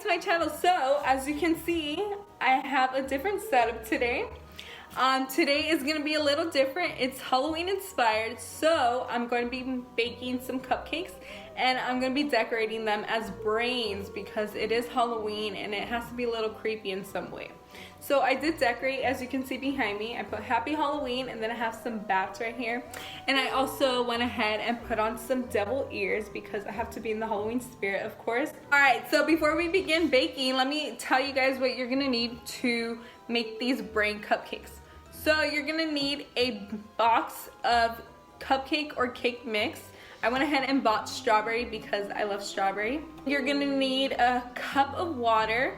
my channel. So as you can see, I have a different setup today. Today is gonna be a little different. It's Halloween inspired, so I'm going to be baking some cupcakes and I'm gonna be decorating them as brains because it is Halloween and it has to be a little creepy in some way. So I did decorate, as you can see behind me. I put Happy Halloween and then I have some bats right here. And I also went ahead and put on some devil ears because I have to be in the Halloween spirit, of course. All right, so before we begin baking, let me tell you guys what you're gonna need to make these brain cupcakes. So you're gonna need a box of cupcake or cake mix. I went ahead and bought strawberry because I love strawberry. You're gonna need a cup of water,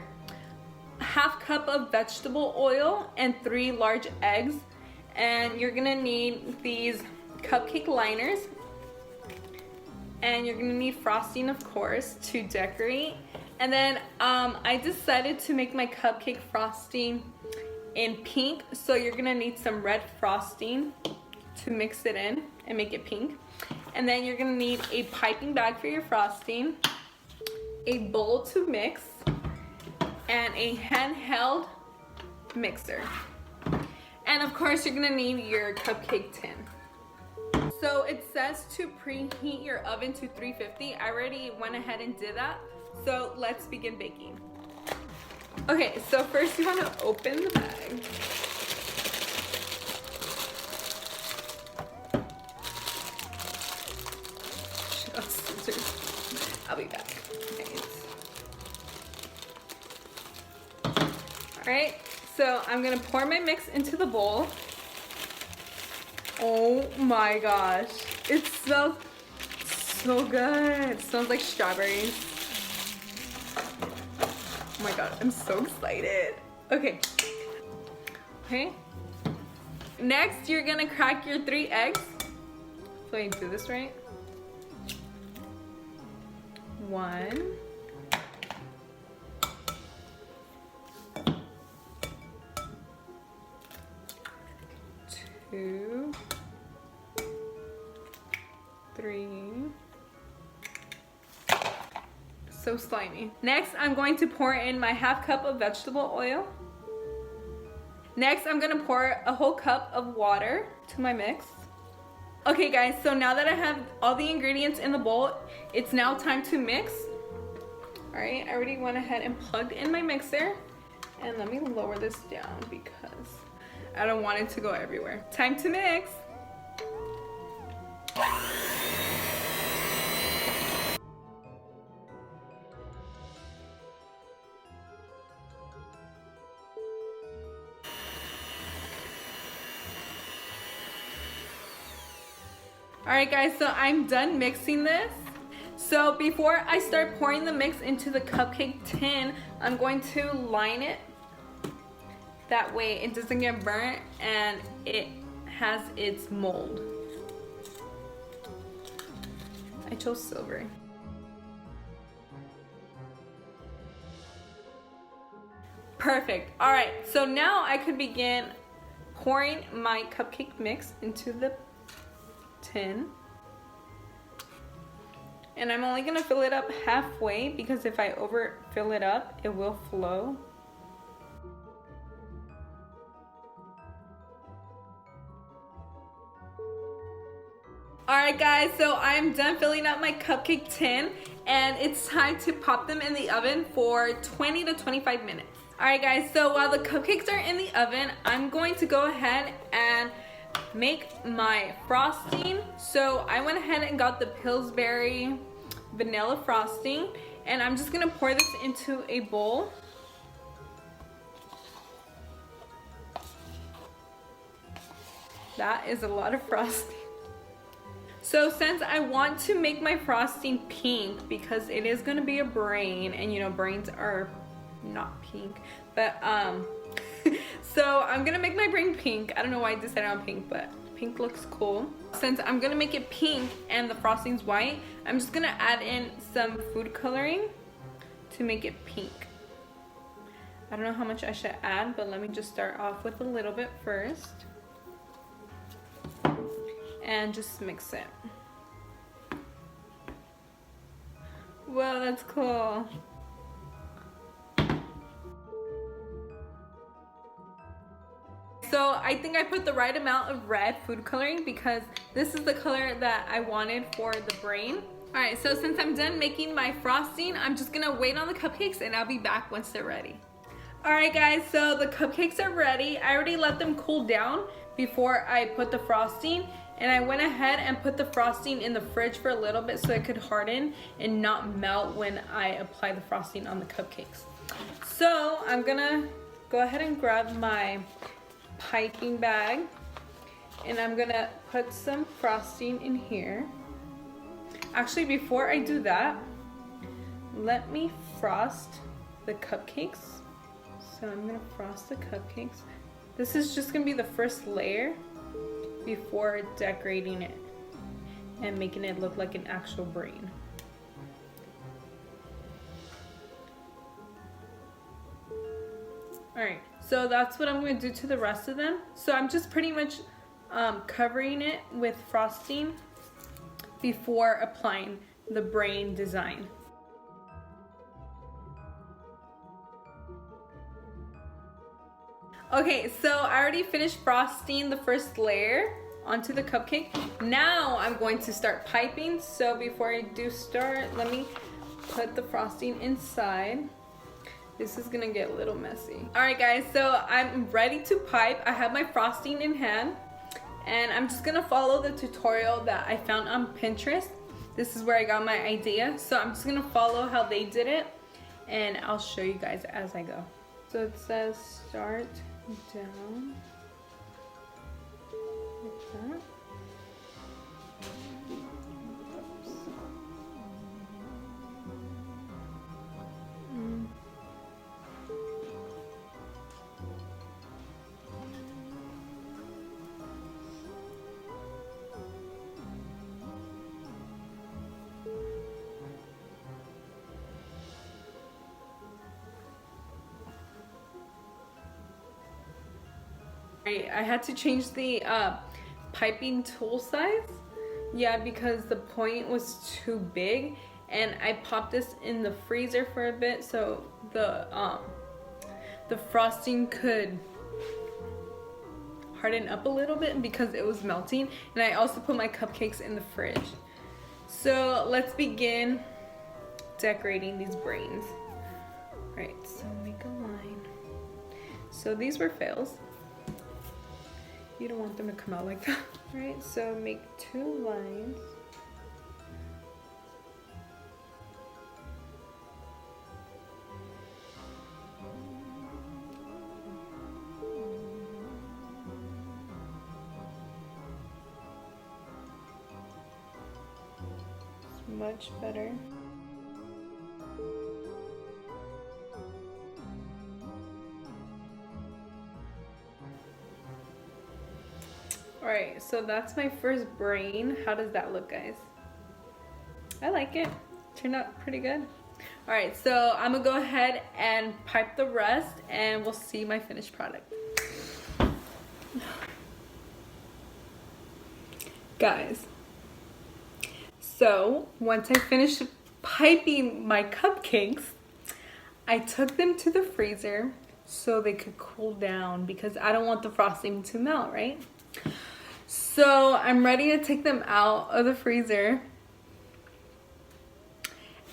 half cup of vegetable oil, and 3 large eggs. And you're gonna need these cupcake liners. And you're gonna need frosting, of course, to decorate. And then I decided to make my cupcake frosting in pink, so you're gonna need some red frosting to mix it in and make it pink. And then you're gonna need a piping bag for your frosting, a bowl to mix, and a handheld mixer. And of course you're gonna need your cupcake tin. So it says to preheat your oven to 350. I already went ahead and did that, so let's begin baking. Okay, so first you want to open the bag. Shut up, scissors. I'll be back. Alright, so I'm going to pour my mix into the bowl. Oh my gosh. It smells so good. It smells like strawberries. Oh my god, I'm so excited. Okay. Next, you're gonna crack your 3 eggs. So I do this right. 1. 2. 3. So slimy. Next, I'm going to pour in my half cup of vegetable oil. Next, I'm gonna pour a whole cup of water to my mix. Okay guys, so now that I have all the ingredients in the bowl, it's now time to mix. All right, I already went ahead and plugged in my mixer. And let me lower this down because I don't want it to go everywhere. Time to mix. Alright guys, so I'm done mixing this. So before I start pouring the mix into the cupcake tin, I'm going to line it. That way it doesn't get burnt and it has its mold. I chose silver. Perfect. Alright, so now I could begin pouring my cupcake mix into the tin. And I'm only gonna fill it up halfway because if I overfill it up, it will flow. Alright guys, so I'm done filling up my cupcake tin and it's time to pop them in the oven for 20 to 25 minutes. Alright guys, so while the cupcakes are in the oven, I'm going to go ahead and make my frosting. So I went ahead and got the Pillsbury vanilla frosting and I'm just gonna pour this into a bowl. That is a lot of frosting. So since I want to make my frosting pink because it is gonna be a brain, and you know brains are not pink, but so I'm gonna make my brain pink. I don't know why I decided on pink, but pink looks cool. Since I'm gonna make it pink and the frosting's white, I'm just gonna add in some food coloring to make it pink. I don't know how much I should add, but let me just start off with a little bit first. And just mix it. Whoa, that's cool. so I think I put the right amount of red food coloring because this is the color that I wanted for the brain. Alright, so since I'm done making my frosting, I'm just gonna wait on the cupcakes and I'll be back once they're ready. Alright guys, so the cupcakes are ready. I already let them cool down before I put the frosting, and I went ahead and put the frosting in the fridge for a little bit so it could harden and not melt when I apply the frosting on the cupcakes. So I'm gonna go ahead and grab my piping bag and I'm gonna put some frosting in here. Actually, before I do that, let me frost the cupcakes. So I'm gonna frost the cupcakes. This is just gonna be the first layer before decorating it and making it look like an actual brain. Alright, so that's what I'm going to do to the rest of them. So I'm just pretty much covering it with frosting before applying the brain design. Okay, so I already finished frosting the first layer onto the cupcake. Now I'm going to start piping. So before I do start, let me put the frosting inside. This is gonna get a little messy. Alright guys, so I'm ready to pipe. I have my frosting in hand and I'm just gonna follow the tutorial that I found on Pinterest. This is where I got my idea. So I'm just gonna follow how they did it and I'll show you guys as I go. So it says start down like that. I had to change the piping tool size, yeah, because the point was too big, and I popped this in the freezer for a bit so the frosting could harden up a little bit because it was melting, and I also put my cupcakes in the fridge. So let's begin decorating these brains. Right, so make a line. So these were fails. You don't want them to come out like that. Right, so make 2 lines. It's much better. Alright, so that's my first brain. How does that look, guys? I like it. Turned out pretty good. Alright, so I'm gonna go ahead and pipe the rest and we'll see my finished product. Guys, so once I finished piping my cupcakes, I took them to the freezer so they could cool down because I don't want the frosting to melt, right? So I'm ready to take them out of the freezer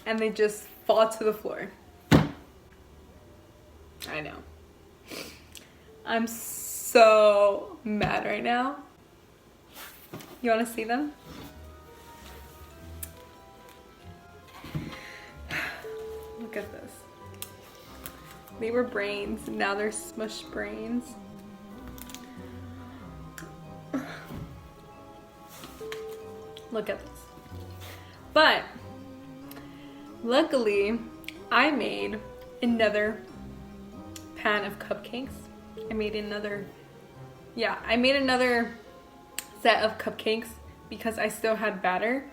and they just fall to the floor. I know. I'm so mad right now. You want to see them? Look at this. They were brains, now they're smushed brains. Look at this. But luckily I made another pan of cupcakes. I made another set of cupcakes because I still had batter.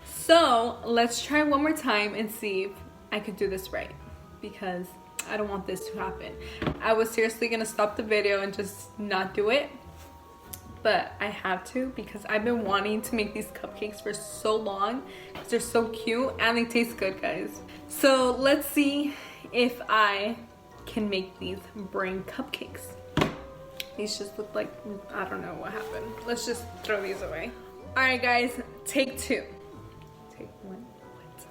So let's try one more time and see if I could do this right, because I don't want this to happen. I was seriously gonna stop the video and just not do it, but I have to because I've been wanting to make these cupcakes for so long because they're so cute and they taste good, guys. So let's see if I can make these brain cupcakes. These just look like, I don't know what happened. Let's just throw these away. All right, guys, take two. Take one.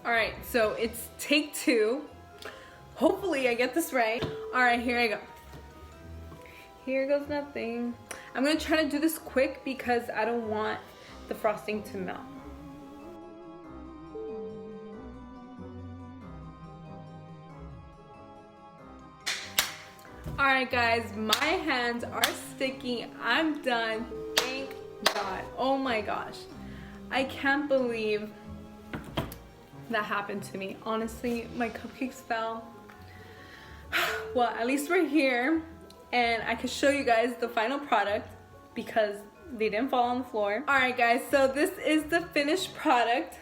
All right, so it's take two. Hopefully I get this right. All right, here I go. Here goes nothing. I'm gonna try to do this quick because I don't want the frosting to melt. Alright guys, my hands are sticky. I'm done. Thank God. Oh my gosh. I can't believe that happened to me. Honestly, my cupcakes fell. Well, at least we're here and I can show you guys the final product because they didn't fall on the floor. Alright guys, so this is the finished product.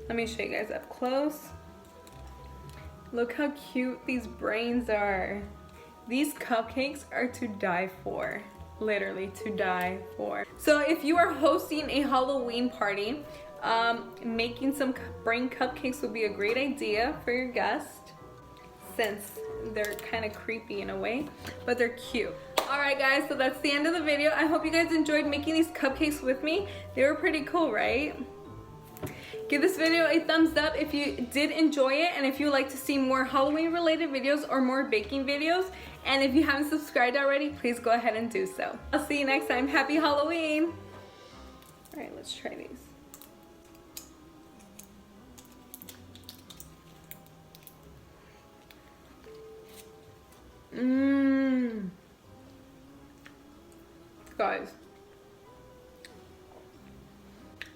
Let me show you guys up close. Look how cute these brains are. These cupcakes are to die for. Literally to die for. So if you are hosting a Halloween party, making some brain cupcakes would be a great idea for your guest, since they're kind of creepy in a way, but they're cute. Alright guys, so that's the end of the video. I hope you guys enjoyed making these cupcakes with me. They were pretty cool, right? Give this video a thumbs up if you did enjoy it, and if you would like to see more Halloween related videos or more baking videos. And if you haven't subscribed already, please go ahead and do so. I'll see you next time. Happy Halloween! Alright, let's try these. Guys.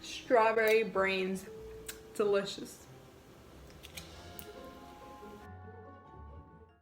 Strawberry brains. Delicious.